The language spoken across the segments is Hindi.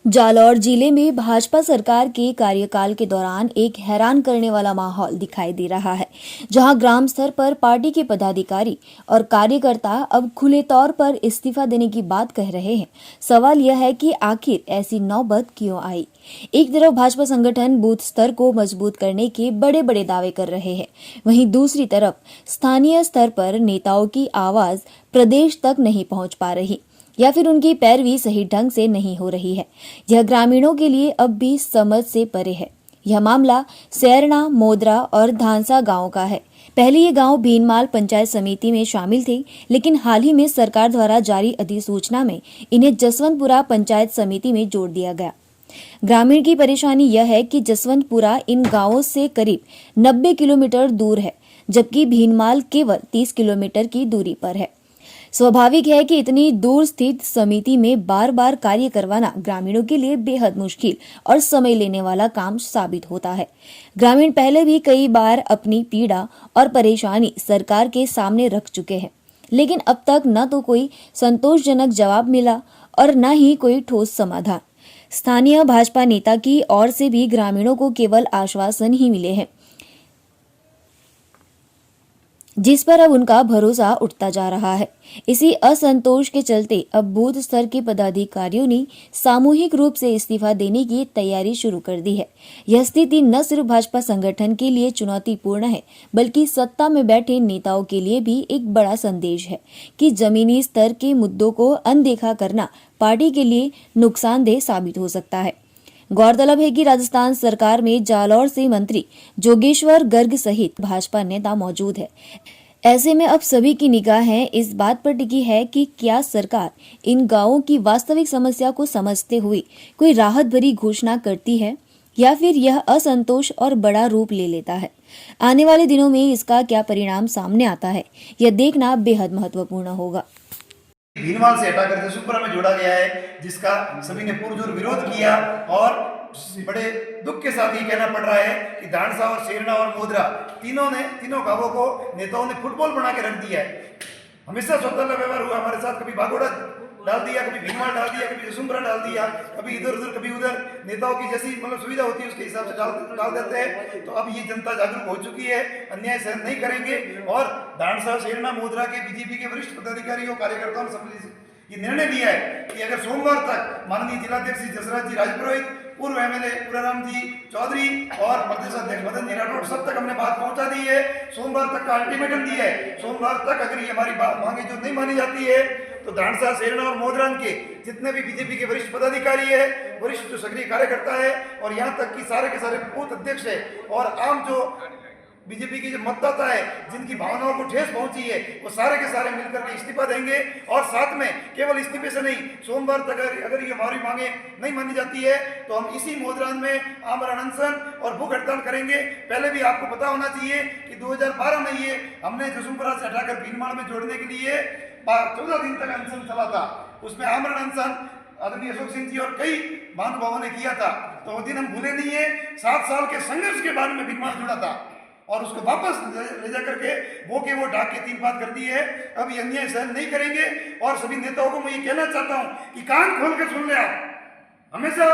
जालौर जिले में भाजपा सरकार के कार्यकाल के दौरान एक हैरान करने वाला माहौल दिखाई दे रहा है, जहां ग्राम स्तर पर पार्टी के पदाधिकारी और कार्यकर्ता अब खुले तौर पर इस्तीफा देने की बात कह रहे हैं। सवाल यह है कि आखिर ऐसी नौबत क्यों आई। एक तरफ भाजपा संगठन बूथ स्तर को मजबूत करने के बड़े बड़े दावे कर रहे हैं, वहीं दूसरी तरफ स्थानीय स्तर पर नेताओं की आवाज प्रदेश तक नहीं पहुंच पा रही या फिर उनकी पैरवी सही ढंग से नहीं हो रही है। यह ग्रामीणों के लिए अब भी समझ से परे है। यह मामला सैरना, मोदरा और धांसा गांव का है। पहले ये गांव भीनमाल पंचायत समिति में शामिल थे, लेकिन हाल ही में सरकार द्वारा जारी अधिसूचना में इन्हें जसवंतपुरा पंचायत समिति में जोड़ दिया गया। ग्रामीण की परेशानी यह है कि जसवंतपुरा इन गांवों से करीब 90 किलोमीटर दूर है, जबकि भीनमाल केवल 30 किलोमीटर की दूरी पर है। स्वाभाविक है कि इतनी दूर स्थित समिति में बार बार कार्य करवाना ग्रामीणों के लिए बेहद मुश्किल और समय लेने वाला काम साबित होता है। ग्रामीण पहले भी कई बार अपनी पीड़ा और परेशानी सरकार के सामने रख चुके हैं, लेकिन अब तक न तो कोई संतोषजनक जवाब मिला और न ही कोई ठोस समाधान। स्थानीय भाजपा नेता की ओर से भी ग्रामीणों को केवल आश्वासन ही मिले हैं, जिस पर अब उनका भरोसा उठता जा रहा है। इसी असंतोष के चलते अब बूथ स्तर के पदाधिकारियों ने सामूहिक रूप से इस्तीफा देने की तैयारी शुरू कर दी है। यह स्थिति न सिर्फ भाजपा संगठन के लिए चुनौतीपूर्ण है, बल्कि सत्ता में बैठे नेताओं के लिए भी एक बड़ा संदेश है कि जमीनी स्तर के मुद्दों को अनदेखा करना पार्टी के लिए नुकसानदेह साबित हो सकता है। गौरतलब है कि राजस्थान सरकार में जालौर से मंत्री जोगेश्वर गर्ग सहित भाजपा नेता मौजूद है। ऐसे में अब सभी की निगाहें इस बात पर टिकी है कि क्या सरकार इन गांवों की वास्तविक समस्या को समझते हुए कोई राहत भरी घोषणा करती है या फिर यह असंतोष और बड़ा रूप ले लेता है। आने वाले दिनों में इसका क्या परिणाम सामने आता है, यह देखना बेहद महत्वपूर्ण होगा। भीनमाल से हटाकर जसवंतपुरा में जोड़ा गया है, जिसका सभी ने पुरजोर विरोध किया और बड़े दुख के साथ ही कहना पड़ रहा है कि धानसा और सेरना और मोदरा तीनों गांवों को नेताओं ने फुटबॉल बना के रख दिया है। हमेशा स्वतंत्र व्यवहार हुआ हमारे साथ, कभी बागोड़ा डाल दिया, कभी भीनमाल डाल दिया, कभी जसवंतपुरा डाल दिया, कभी इधर उधर कभी उधर। नेताओं की जैसी सुविधा होती है उसके हिसाब से डाल देते हैं। तो अब ये जनता जागरूक हो चुकी है, अन्याय सहन नहीं करेंगे और धानसा सेरना मोदरा के बीजेपी के वरिष्ठ पदाधिकारियों कार्यकर्ताओं ने सम्मिलित ये निर्णय लिया है कि अगर सोमवार तक माननीय जिलाध्यक्ष जसराज जी राजपुरोहित, पूर्व एमएलए पुराराम जी चौधरी और प्रदेश अध्यक्ष मदन जी राठौड़, सब तक हमने बात पहुंचा दी है। सोमवार तक का अल्टीमेटम दिया है। सोमवार तक अगर ये हमारी मांगे जो नहीं मानी जाती है तो धानसा सेरना और मोदरान के जितने भी बीजेपी के वरिष्ठ पदाधिकारी है, वरिष्ठ जो सक्रिय कार्यकर्ता है और यहाँ तक कि सारे के सारे बूथ अध्यक्ष है और आम जो बीजेपी की जो मतदाता है जिनकी भावनाओं को ठेस पहुंची है, वो सारे के सारे मिलकर के इस्तीफा देंगे। और साथ में केवल इस्तीफे से नहीं, सोमवार तक अगर ये हमारी मांगे नहीं मानी जाती है तो हम इसी मोदरान में आमरण अनशन और भूख हड़ताल करेंगे। पहले भी आपको पता होना चाहिए कि 2012 में ये हमने जसवंतपुरा से हटाकर भीनमाल में जोड़ने के लिए 14 दिन तक अनशन चला था। उसमें आमरण अनशन आदरणीय अशोक सिंह जी और कई महानुभावों ने किया था, तो वो दिन हम भूले नहीं है। 7 साल के संघर्ष के बाद में भीनमाल जुड़ा था और उसको वापस ले जा करके वो ढाक के 3 बात कर दी है। अब ये अन्याय सहन नहीं करेंगे और सभी नेताओं को मैं ये कहना चाहता हूं कि कान खोल कर सुन ले आप। हमेशा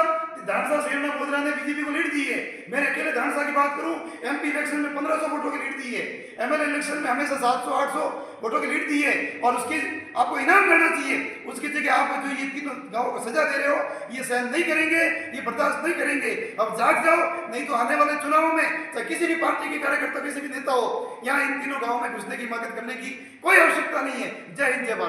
धानसा सेरना मोदरा ने बीजेपी को लीड दी है। मैंने अकेले धानसा की बात करूं, एमपी इलेक्शन में 1500 वोटों की लीड दी है, एमएलए इलेक्शन में हमेशा 700-800 वोटों की लीड दी है और उसकी आपको इनाम करना चाहिए। उसकी जगह आप जो ये तीनों गांवों को सजा दे रहे हो, ये सहन नहीं करेंगे, ये बर्दाश्त नहीं करेंगे। अब जाग जाओ, नहीं तो आने वाले चुनावों में चाहे किसी भी पार्टी के कार्यकर्ता, किसी भी नेता हो, यहाँ इन तीनों गाँवों में घुसने की मदद करने की कोई आवश्यकता नहीं है। जय हिंद, जय भारत।